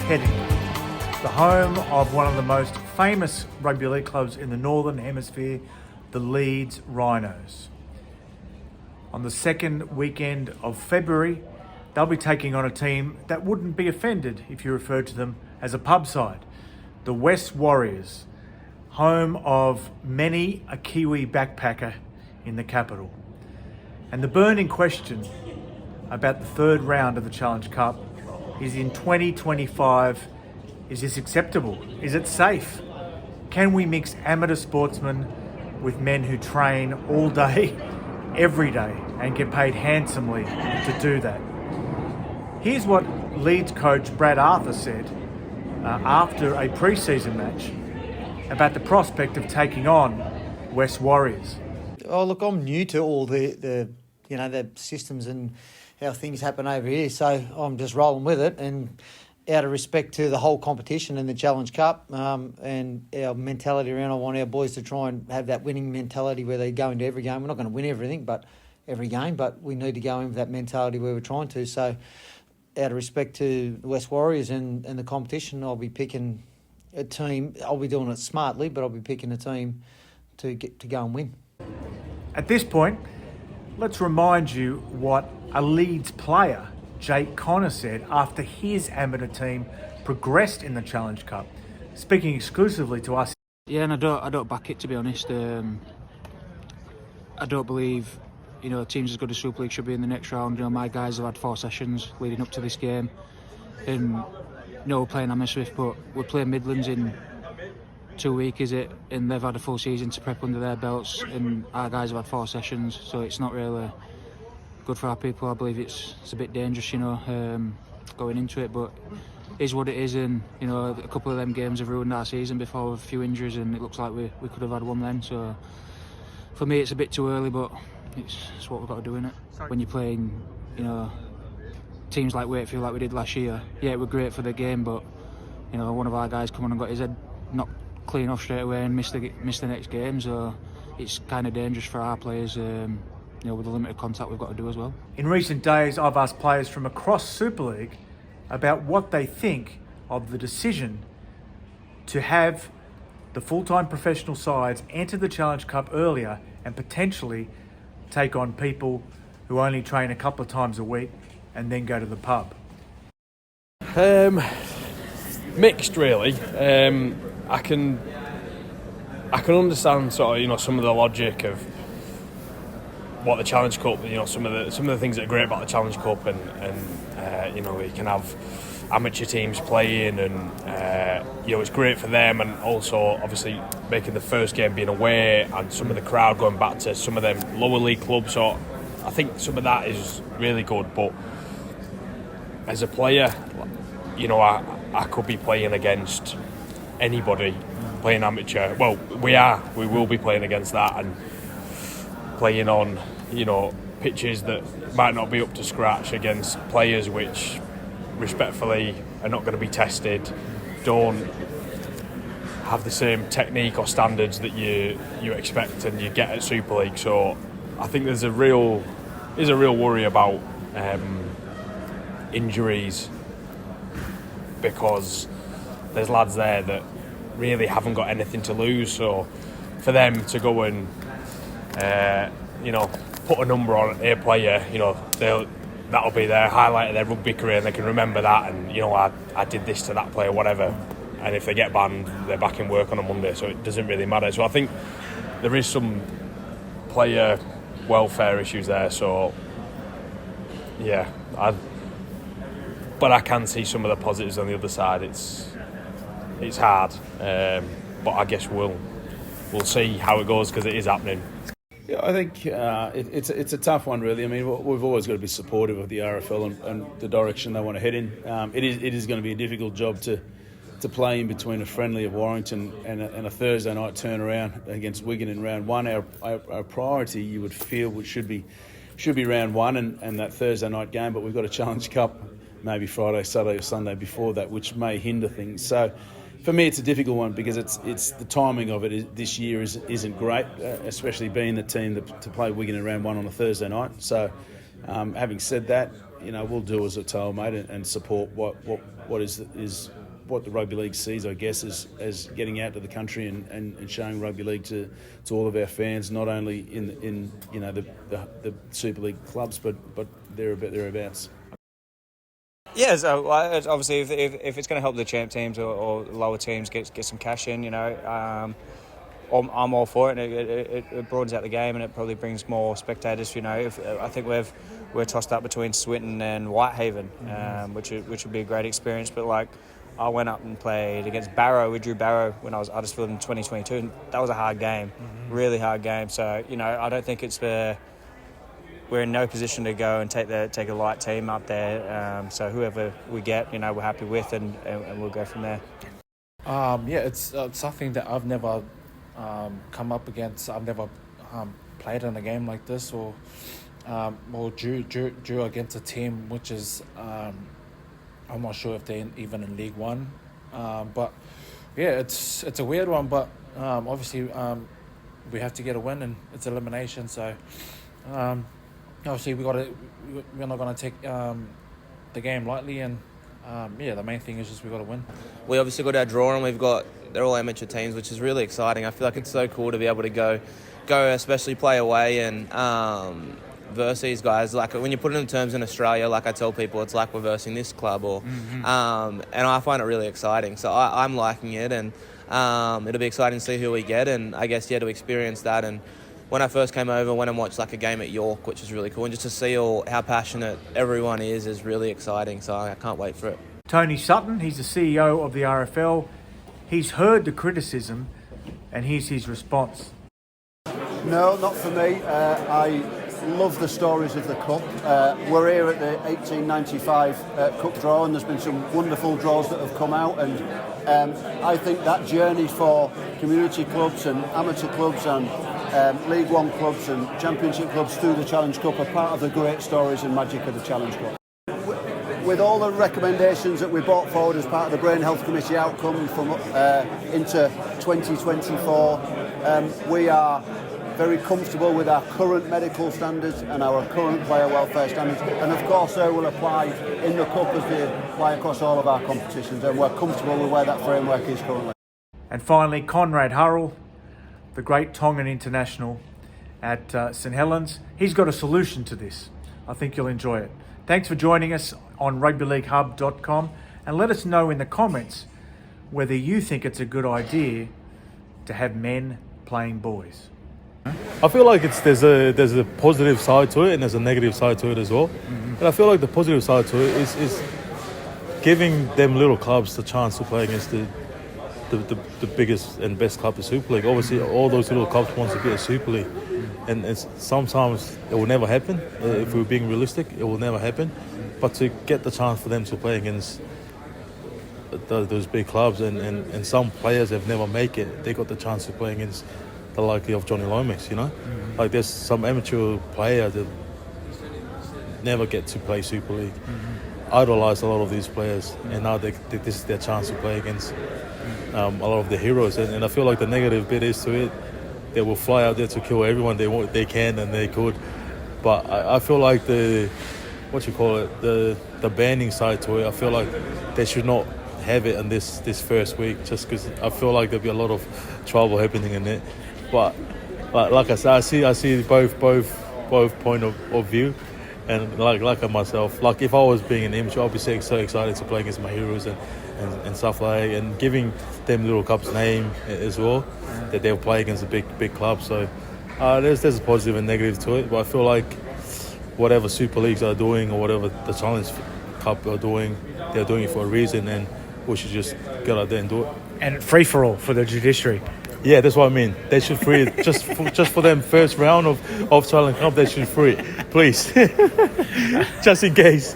heading, the home of one of the most famous rugby league clubs in the Northern Hemisphere, the Leeds Rhinos. On the second weekend of February, they'll be taking on a team that wouldn't be offended if you referred to them as a pub side, the West Warriors, home of many a Kiwi backpacker in the capital. And the burning question about the third round of the Challenge Cup is, in 2025, is this acceptable? Is it safe? Can we mix amateur sportsmen with men who train all day, every day, and get paid handsomely to do that? Here's what Leeds coach Brad Arthur said after a pre-season match about the prospect of taking on West Warriors. Oh, look, I'm new to all the systems and how things happen over here, so I'm just rolling with it, and out of respect to the whole competition and the Challenge Cup and our mentality around, I want our boys to try and have that winning mentality where they go into every game. We're not going to win everything, but every game, but we need to go in with that mentality where we're trying to. So out of respect to the West Warriors and the competition, I'll be picking a team. I'll be doing it smartly, but I'll be picking a team to go and win. At this point, let's remind you what a Leeds player, Jake Connor, said after his amateur team progressed in the Challenge Cup, speaking exclusively to us. Yeah, and I don't back it, to be honest. I don't believe teams as good as SWpix should be in the next round. My guys have had 4 sessions leading up to this game, and we're playing Hammersmith, but we're playing Midlands in 2 weeks, is it? And they've had a full season to prep under their belts, and our guys have had 4 sessions, so it's not really good for our people. I believe it's a bit dangerous, going into it, but it is what it is. And a couple of them games have ruined our season before with a few injuries, and it looks like we could have had one then. So for me, it's a bit too early, but it's what we've got to do, innit? When you're playing, teams like Wakefield, like we did last year, yeah, it was great for the game, but one of our guys come on and got his head knocked clean off straight away and missed the next game. So it's kind of dangerous for our players. With the limited contact we've got to do as well. In recent days, I've asked players from across Super League about what they think of the decision to have the full-time professional sides enter the Challenge Cup earlier and potentially take on people who only train a couple of times a week and then go to the pub. Mixed, really. I can understand sort of some of the logic of what the Challenge Cup, some of the things that are great about the Challenge Cup, and we can have amateur teams playing, and it's great for them, and also obviously making the first game being away and some of the crowd going back to some of them lower league clubs. So I think some of that is really good, but as a player, I could be playing against anybody playing amateur. Well, we will be playing against that and playing on pitches that might not be up to scratch against players which respectfully are not going to be tested, don't have the same technique or standards that you expect and you get at Super League. So I think there's a real worry about injuries, because there's lads there that really haven't got anything to lose. So for them to go and put a number on a player, that'll be their highlight of their rugby career, and they can remember that, and I did this to that player, whatever. And if they get banned, they're back in work on a Monday, so it doesn't really matter. So I think there is some player welfare issues there. So yeah, but I can see some of the positives on the other side. It's hard, but I guess we'll see how it goes, because it is happening. Yeah, I think it's a tough one, really. I mean, we've always got to be supportive of the RFL and the direction they want to head in. It is going to be a difficult job to play in between a friendly of Warrington and a Thursday night turnaround against Wigan in round one. Our priority, you would feel, should be round one and that Thursday night game, but we've got a Challenge Cup maybe Friday, Saturday or Sunday before that, which may hinder things. So for me, it's a difficult one, because it's the timing of it this year isn't great, especially being the team to play Wigan in round one on a Thursday night. So having said that, we'll do as a told, mate, and support what is what the rugby league sees, I guess, as getting out to the country and showing rugby league to all of our fans, not only in the Super League clubs, but thereabouts. Yeah, so obviously if it's going to help the champ teams or lower teams get some cash in, I'm all for it. And it broadens out the game, and it probably brings more spectators. I think we're tossed up between Swinton and Whitehaven, which would be a great experience. But I went up and played against Barrow. We drew Barrow when I was at Huddersfield in 2022, and that was a hard game, really hard game. So I don't think we're in no position to go and take a light team up there. So whoever we get, we're happy with, and we'll go from there. It's something that I've never come up against. I've never played in a game like this, or drew against a team which is I'm not sure if they're even in League One, but yeah, it's a weird one. But obviously we have to get a win, and it's elimination. So obviously we're not going to take the game lightly, and the main thing is just we got to win. We obviously got our draw, and they're all amateur teams, which is really exciting. I feel like it's so cool to be able to go especially play away and versus these guys. When you put it in terms in Australia, I tell people, it's like we're versing this club, or and I find it really exciting. So I'm liking it, and it'll be exciting to see who we get, and I guess to experience that. And when I first came over, went and watched a game at York, which was really cool, and just to see how passionate everyone is really exciting. So I can't wait for it. Tony Sutton, he's the CEO of the RFL. He's heard the criticism, and here's his response. No, not for me. I love the stories of the Cup. We're here at the 1895 Cup draw, and there's been some wonderful draws that have come out, and I think that journey for community clubs and amateur clubs and League One clubs and Championship clubs through the Challenge Cup are part of the great stories and magic of the Challenge Cup. With all the recommendations that we brought forward as part of the Brain Health Committee outcome from into 2024, we are very comfortable with our current medical standards and our current player welfare standards, and of course they will apply in the Cup as they apply across all of our competitions, and we're comfortable with where that framework is currently. And finally, Konrad Hurrell, the great Tongan international at St Helens. He's got a solution to this. I think you'll enjoy it. Thanks for joining us on rugbyleaguehub.com, and let us know in the comments whether you think it's a good idea to have men playing boys. I feel like there's a positive side to it, and there's a negative side to it as well. And I feel like the positive side to it is giving them little clubs the chance to play against the biggest and best club of Super League. Obviously, all those little clubs want to get a Super League, and sometimes it will never happen. If we're being realistic, it will never happen. But to get the chance for them to play against those big clubs, and some players have never make it, they got the chance to play against the likely of Johnny Lomax, Like there's some amateur player that never get to play Super League. Idolise a lot of these players, and now this is their chance to play against a lot of the heroes. And I feel like the negative bit is to it, they will fly out there to kill everyone they can and they could. But I feel like the banning side to it, I feel like they should not have it in this first week, just because I feel like there'll be a lot of trouble happening in it. But like I said, I see both point of view, and like myself, like if I was being an amateur, I'd be so excited to play against my heroes and stuff like that, and giving them little clubs name as well, that they'll play against a big club. So there's a positive and negative to it, but I feel like whatever Super Leagues are doing or whatever the Challenge Cup are doing, they're doing it for a reason, and we should just get out there and do it. And free for all for the judiciary. Yeah, that's what I mean. They should free it just for them first round of Challenge Cup. They should free it, please, just in case.